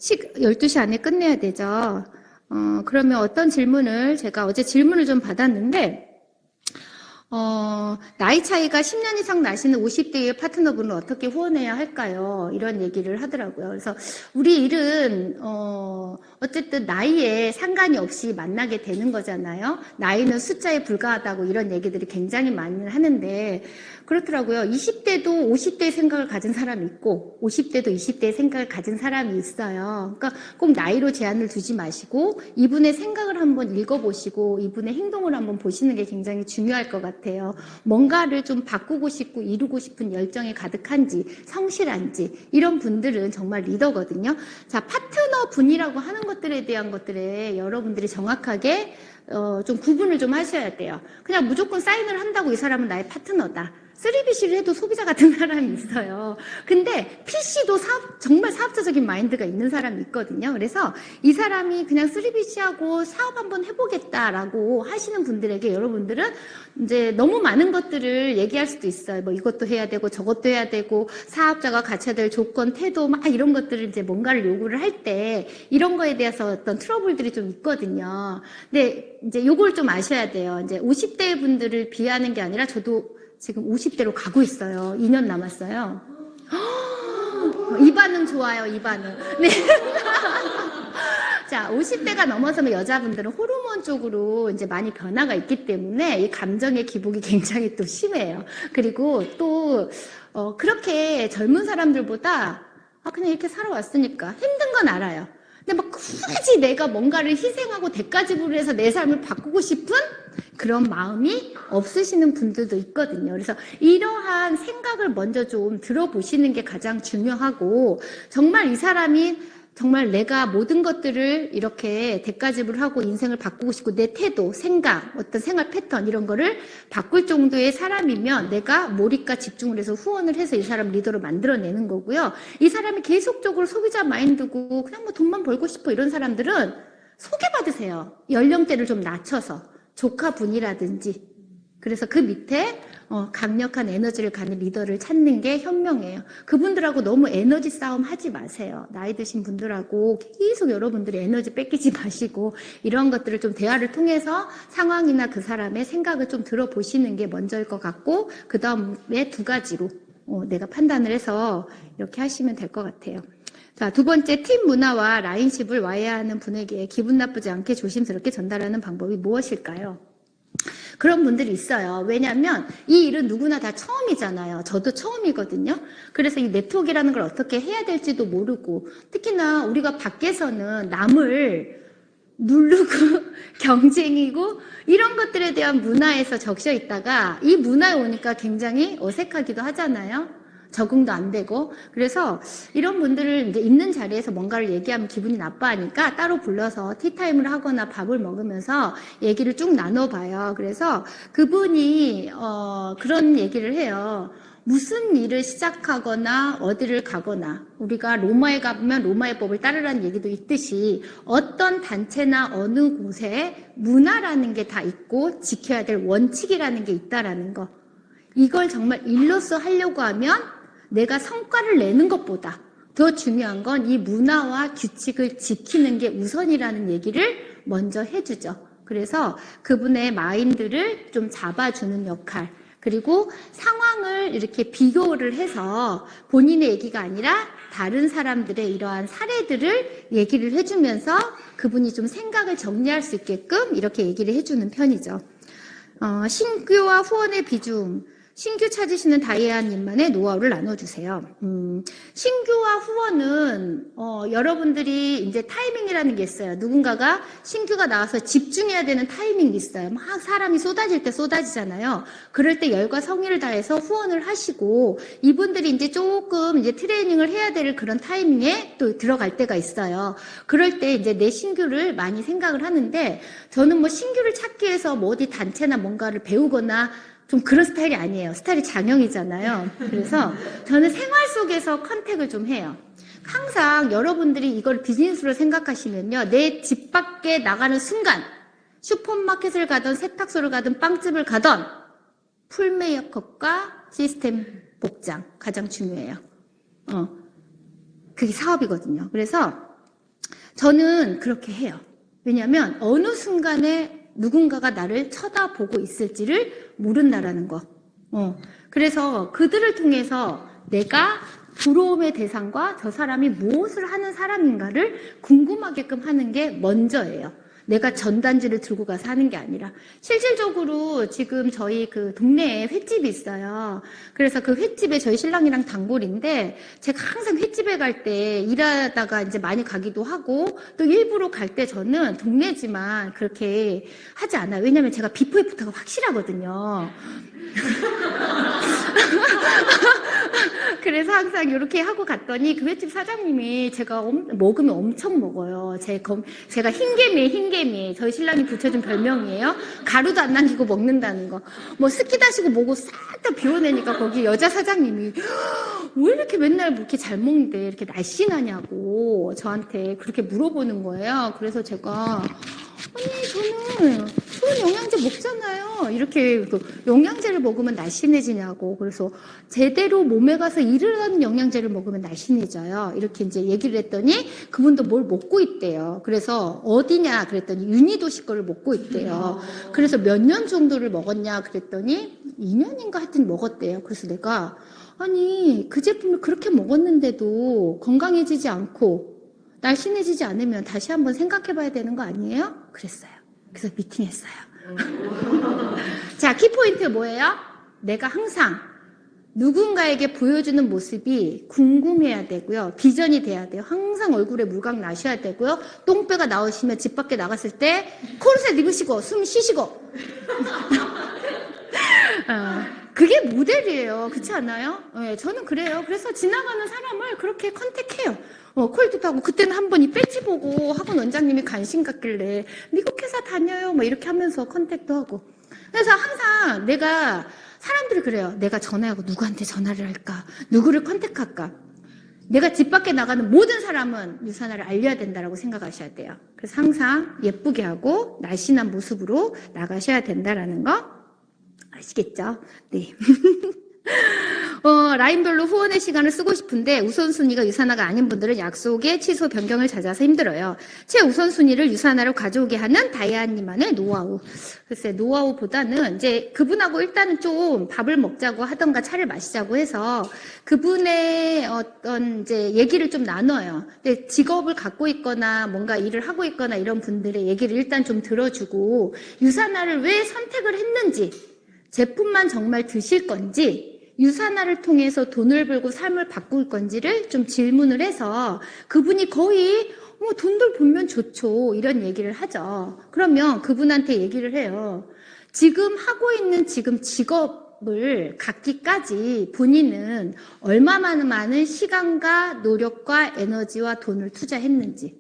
12시 안에 끝내야 되죠. 그러면 어떤 질문을, 제가 어제 질문을 좀 받았는데, 나이 차이가 10년 이상 나시는 50대의 파트너분은 어떻게 후원해야 할까요? 이런 얘기를 하더라고요. 그래서 우리 일은, 어쨌든 나이에 상관이 없이 만나게 되는 거잖아요. 나이는 숫자에 불과하다고 이런 얘기들이 굉장히 많이 하는데, 그렇더라고요. 20대도 50대의 생각을 가진 사람이 있고 50대도 20대의 생각을 가진 사람이 있어요. 그러니까 꼭 나이로 제한을 두지 마시고 이분의 생각을 한번 읽어보시고 이분의 행동을 한번 보시는 게 굉장히 중요할 것 같아요. 뭔가를 좀 바꾸고 싶고 이루고 싶은 열정이 가득한지 성실한지 이런 분들은 정말 리더거든요. 자, 파트너 분이라고 하는 것들에 대한 것들에 여러분들이 정확하게 좀 구분을 좀 하셔야 돼요. 그냥 무조건 사인을 한다고 이 사람은 나의 파트너다. 3BC를 해도 소비자 같은 사람이 있어요. 근데 PC도 정말 사업자적인 마인드가 있는 사람이 있거든요. 그래서 이 사람이 그냥 3BC하고 사업 한번 해보겠다라고 하시는 분들에게 여러분들은 이제 너무 많은 것들을 얘기할 수도 있어요. 뭐 이것도 해야 되고 저것도 해야 되고 사업자가 갖춰야 될 조건, 태도 막 이런 것들을 이제 뭔가를 요구를 할 때 이런 거에 대해서 어떤 트러블들이 좀 있거든요. 근데 이제 요걸 좀 아셔야 돼요. 이제 50대 분들을 비하는 게 아니라 저도 지금 50대로 가고 있어요. 2년 남았어요. 이 반응 좋아요, 이 반응. 네. 자, 50대가 넘어서면 여자분들은 호르몬 쪽으로 이제 많이 변화가 있기 때문에 이 감정의 기복이 굉장히 또 심해요. 그리고 또, 그렇게 젊은 사람들보다 그냥 이렇게 살아왔으니까 힘든 건 알아요. 근데 막 굳이 내가 뭔가를 희생하고 대가 지불을 해서 내 삶을 바꾸고 싶은 그런 마음이 없으시는 분들도 있거든요. 그래서 이러한 생각을 먼저 좀 들어보시는 게 가장 중요하고 정말 이 사람이 정말 내가 모든 것들을 이렇게 대가 지불하고 인생을 바꾸고 싶고 내 태도, 생각, 어떤 생활 패턴 이런 거를 바꿀 정도의 사람이면 내가 몰입과 집중을 해서 후원을 해서 이 사람 리더로 만들어내는 거고요. 이 사람이 계속적으로 소비자 마인드고 그냥 뭐 돈만 벌고 싶어 이런 사람들은 소개받으세요. 연령대를 좀 낮춰서 조카분이라든지. 그래서 그 밑에 강력한 에너지를 가진 리더를 찾는 게 현명해요. 그분들하고 너무 에너지 싸움 하지 마세요. 나이 드신 분들하고 계속 여러분들이 에너지 뺏기지 마시고 이런 것들을 좀 대화를 통해서 상황이나 그 사람의 생각을 좀 들어보시는 게 먼저일 것 같고 그 다음에 두 가지로 내가 판단을 해서 이렇게 하시면 될 것 같아요. 자, 두 번째, 팀 문화와 라인십을 와해하는 분에게 기분 나쁘지 않게 조심스럽게 전달하는 방법이 무엇일까요? 그런 분들이 있어요. 왜냐하면 이 일은 누구나 다 처음이잖아요. 저도 처음이거든요. 그래서 이 네트워크라는 걸 어떻게 해야 될지도 모르고 특히나 우리가 밖에서는 남을 누르고 경쟁이고 이런 것들에 대한 문화에서 적셔 있다가 이 문화에 오니까 굉장히 어색하기도 하잖아요. 적응도 안 되고. 그래서 이런 분들을 이제 있는 자리에서 뭔가를 얘기하면 기분이 나빠하니까 따로 불러서 티타임을 하거나 밥을 먹으면서 얘기를 쭉 나눠봐요. 그래서 그분이 그런 얘기를 해요. 무슨 일을 시작하거나 어디를 가거나 우리가 로마에 가보면 로마의 법을 따르라는 얘기도 있듯이 어떤 단체나 어느 곳에 문화라는 게 다 있고 지켜야 될 원칙이라는 게 있다라는 거. 이걸 정말 일로서 하려고 하면 내가 성과를 내는 것보다 더 중요한 건 이 문화와 규칙을 지키는 게 우선이라는 얘기를 먼저 해주죠. 그래서 그분의 마인드를 좀 잡아주는 역할. 그리고 상황을 이렇게 비교를 해서 본인의 얘기가 아니라 다른 사람들의 이러한 사례들을 얘기를 해주면서 그분이 좀 생각을 정리할 수 있게끔 이렇게 얘기를 해주는 편이죠. 신규와 후원의 비중. 신규 찾으시는 다이아님만의 노하우를 나눠주세요. 신규와 후원은 여러분들이 이제 타이밍이라는 게 있어요. 누군가가 신규가 나와서 집중해야 되는 타이밍이 있어요. 막 사람이 쏟아질 때 쏟아지잖아요. 그럴 때 열과 성의를 다해서 후원을 하시고 이분들이 이제 조금 이제 트레이닝을 해야 될 그런 타이밍에 또 들어갈 때가 있어요. 그럴 때 이제 내 신규를 많이 생각을 하는데 저는 뭐 신규를 찾기 위해서 뭐 어디 단체나 뭔가를 배우거나 좀 그런 스타일이 아니에요. 스타일이 장형이잖아요. 그래서 저는 생활 속에서 컨택을 좀 해요. 항상 여러분들이 이걸 비즈니스로 생각하시면요. 내 집 밖에 나가는 순간 슈퍼마켓을 가든 세탁소를 가든 빵집을 가든 풀 메이크업과 시스템 복장 가장 중요해요. 그게 사업이거든요. 그래서 저는 그렇게 해요. 왜냐하면 어느 순간에 누군가가 나를 쳐다보고 있을지를 모른다라는 거. 그래서 그들을 통해서 내가 부러움의 대상과 저 사람이 무엇을 하는 사람인가를 궁금하게끔 하는 게 먼저예요. 내가 전단지를 들고 가서 하는 게 아니라. 실질적으로 지금 저희 그 동네에 횟집이 있어요. 그래서 그 횟집에 저희 신랑이랑 단골인데 제가 항상 횟집에 갈 때 일하다가 이제 많이 가기도 하고 또 일부러 갈 때 저는 동네지만 그렇게 하지 않아요. 왜냐면 제가 비포 애프터가 확실하거든요. 그래서 항상 이렇게 하고 갔더니 그 횟집 사장님이 제가 먹으면 엄청 먹어요. 제가 흰개미 저희 신랑이 붙여준 별명이에요. 가루도 안 남기고 먹는다는 거. 뭐 스키다시고 뭐고 싹 다 비워내니까 거기 여자 사장님이 왜 이렇게 맨날 이렇게 잘 먹는데 이렇게 날씬하냐고 저한테 그렇게 물어보는 거예요. 그래서 제가 아니 저는 좋은 영양제 먹잖아요. 이렇게 영양제를 먹으면 날씬해지냐고. 그래서 제대로 몸에 가서 일을 하는 영양제를 먹으면 날씬해져요. 이렇게 이제 얘기를 했더니 그분도 뭘 먹고 있대요. 그래서 어디냐 그랬더니 유니도시 거를 먹고 있대요. 그래서 몇 년 정도를 먹었냐 그랬더니 2년인가 하여튼 먹었대요. 그래서 내가 아니 그 제품을 그렇게 먹었는데도 건강해지지 않고 날씬해지지 않으면 다시 한번 생각해 봐야 되는 거 아니에요? 그랬어요. 그래서 미팅했어요. 자, 키포인트 뭐예요? 내가 항상 누군가에게 보여주는 모습이 궁금해야 되고요. 비전이 돼야 돼요. 항상 얼굴에 물광 나셔야 되고요. 똥배가 나오시면 집 밖에 나갔을 때 코르셋 입으시고 숨 쉬시고 그게 모델이에요. 그렇지 않아요? 네, 저는 그래요. 그래서 지나가는 사람을 그렇게 컨택해요. 콜도 타고 그때는 한 번 이 배지 보고 학원 원장님이 관심 갖길래 미국 회사 다녀요 뭐 이렇게 하면서 컨택도 하고. 그래서 항상 내가 사람들이 그래요. 내가 전화하고 누구한테 전화를 할까? 누구를 컨택할까? 내가 집 밖에 나가는 모든 사람은 유산화를 알려야 된다라고 생각하셔야 돼요. 그래서 항상 예쁘게 하고 날씬한 모습으로 나가셔야 된다라는 거 아시겠죠? 네. 라인별로 후원의 시간을 쓰고 싶은데 우선순위가 유산화가 아닌 분들은 약속의 취소 변경을 찾아서 힘들어요. 최우선순위를 유산화로 가져오게 하는 다이아님만의 노하우. 글쎄 노하우보다는 이제 그분하고 일단은 좀 밥을 먹자고 하던가 차를 마시자고 해서 그분의 어떤 이제 얘기를 좀 나눠요. 근데 직업을 갖고 있거나 뭔가 일을 하고 있거나 이런 분들의 얘기를 일단 좀 들어주고 유산화를 왜 선택을 했는지 제품만 정말 드실 건지 유산화를 통해서 돈을 벌고 삶을 바꿀 건지를 좀 질문을 해서 그분이 거의 돈들 벌면 좋죠 이런 얘기를 하죠. 그러면 그분한테 얘기를 해요. 지금 하고 있는 지금 직업을 갖기까지 본인은 얼마나 많은 시간과 노력과 에너지와 돈을 투자했는지.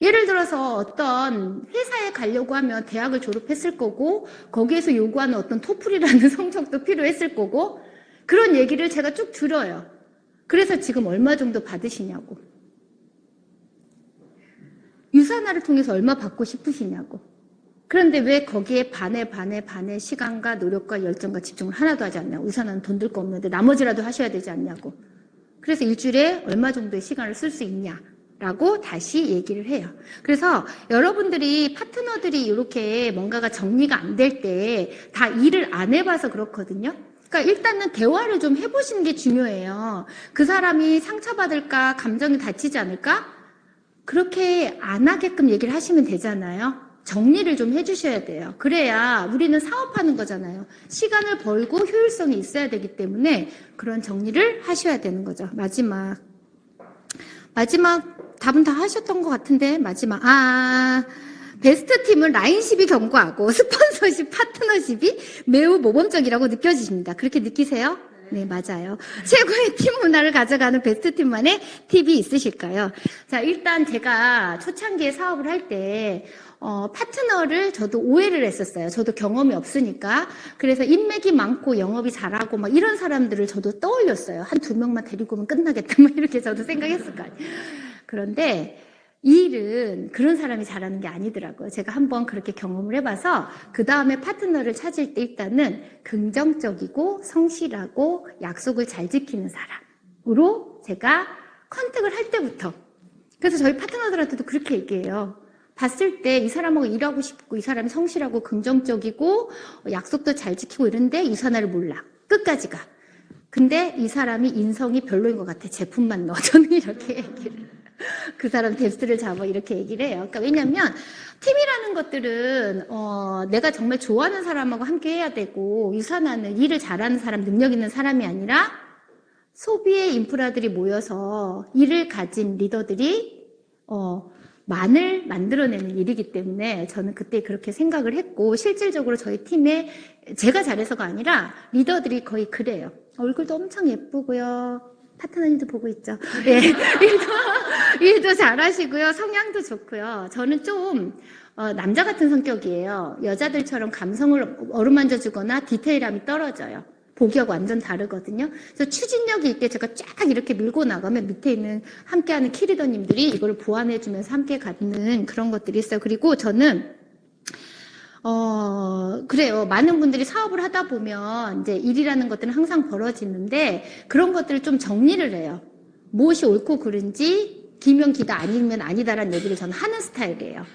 예를 들어서 어떤 회사에 가려고 하면 대학을 졸업했을 거고 거기에서 요구하는 어떤 토플이라는 성적도 필요했을 거고 그런 얘기를 제가 쭉 들어요. 그래서 지금 얼마 정도 받으시냐고. 유산화를 통해서 얼마 받고 싶으시냐고. 그런데 왜 거기에 반에 시간과 노력과 열정과 집중을 하나도 하지 않냐고. 유산화는 돈 들 거 없는데 나머지라도 하셔야 되지 않냐고. 그래서 일주일에 얼마 정도의 시간을 쓸 수 있냐. 라고 다시 얘기를 해요. 그래서 여러분들이 파트너들이 이렇게 뭔가가 정리가 안 될 때 다 일을 안 해봐서 그렇거든요. 그러니까 일단은 대화를 좀 해보시는 게 중요해요. 그 사람이 상처받을까, 감정이 다치지 않을까? 그렇게 안 하게끔 얘기를 하시면 되잖아요. 정리를 좀 해주셔야 돼요. 그래야 우리는 사업하는 거잖아요. 시간을 벌고 효율성이 있어야 되기 때문에 그런 정리를 하셔야 되는 거죠. 마지막 답은 다 하셨던 것 같은데 마지막 베스트 팀은 라인십이 견고하고 스폰서십, 파트너십이 매우 모범적이라고 느껴지십니다. 그렇게 느끼세요? 네, 맞아요. 최고의 팀 문화를 가져가는 베스트 팀만의 팁이 있으실까요? 자, 일단 제가 초창기에 사업을 할 때 파트너를 저도 오해를 했었어요. 저도 경험이 없으니까. 그래서 인맥이 많고 영업이 잘하고 막 이런 사람들을 저도 떠올렸어요. 한 두 명만 데리고 오면 끝나겠다. 막 이렇게 저도 생각했을 거 아니에요. 그런데 이 일은 그런 사람이 잘하는 게 아니더라고요. 제가 한번 그렇게 경험을 해봐서 그 다음에 파트너를 찾을 때 일단은 긍정적이고 성실하고 약속을 잘 지키는 사람으로 제가 컨택을 할 때부터 그래서 저희 파트너들한테도 그렇게 얘기해요. 봤을 때 이 사람하고 일하고 싶고 이 사람이 성실하고 긍정적이고 약속도 잘 지키고 이런데 이 사나를 몰라. 끝까지 가. 근데 이 사람이 인성이 별로인 것 같아. 제품만 넣어. 저는 이렇게 얘기를. 그 사람 뎁스를 잡아 이렇게 얘기를 해요. 그러니까 왜냐면 팀이라는 것들은 내가 정말 좋아하는 사람하고 함께 해야 되고 유산하는 일을 잘하는 사람, 능력 있는 사람이 아니라 소비의 인프라들이 모여서 일을 가진 리더들이 만을 만들어내는 일이기 때문에 저는 그때 그렇게 생각을 했고 실질적으로 저희 팀에 제가 잘해서가 아니라 리더들이 거의 그래요. 얼굴도 엄청 예쁘고요. 파트너님도 보고 있죠. 예, 일도 잘하시고요. 성향도 좋고요. 저는 좀 남자 같은 성격이에요. 여자들처럼 감성을 어루만져 주거나 디테일함이 떨어져요. 보기하고 완전 다르거든요. 그래서 추진력이 있게 제가 쫙 이렇게 밀고 나가면 밑에 있는 함께하는 키리더님들이 이걸 보완해주면서 함께 갖는 그런 것들이 있어요. 그리고 저는 그래요. 많은 분들이 사업을 하다 보면 이제 일이라는 것들은 항상 벌어지는데 그런 것들을 좀 정리를 해요. 무엇이 옳고 그른지 기면 기다 아니면 아니다라는 얘기를 저는 하는 스타일이에요.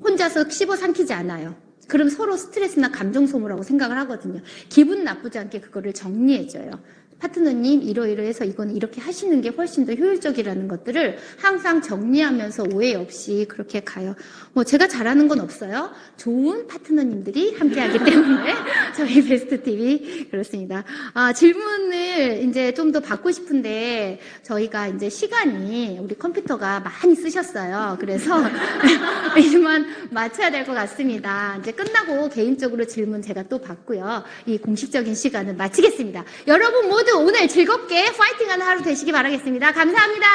혼자서 씹어 삼키지 않아요. 그럼 서로 스트레스나 감정 소모라고 생각을 하거든요. 기분 나쁘지 않게 그거를 정리해줘요. 파트너님 이러이러해서 이건 이렇게 하시는 게 훨씬 더 효율적이라는 것들을 항상 정리하면서 오해 없이 그렇게 가요. 뭐 제가 잘하는 건 없어요. 좋은 파트너님들이 함께하기 때문에 저희 베스트 TV 그렇습니다. 질문을 이제 좀 더 받고 싶은데 저희가 이제 시간이 우리 컴퓨터가 많이 쓰셨어요. 그래서 이만 맞춰야 될 것 같습니다. 이제 끝나고 개인적으로 질문 제가 또 받고요. 이 공식적인 시간은 마치겠습니다. 여러분 모두 오늘 즐겁게 파이팅하는 하루 되시기 바라겠습니다. 감사합니다.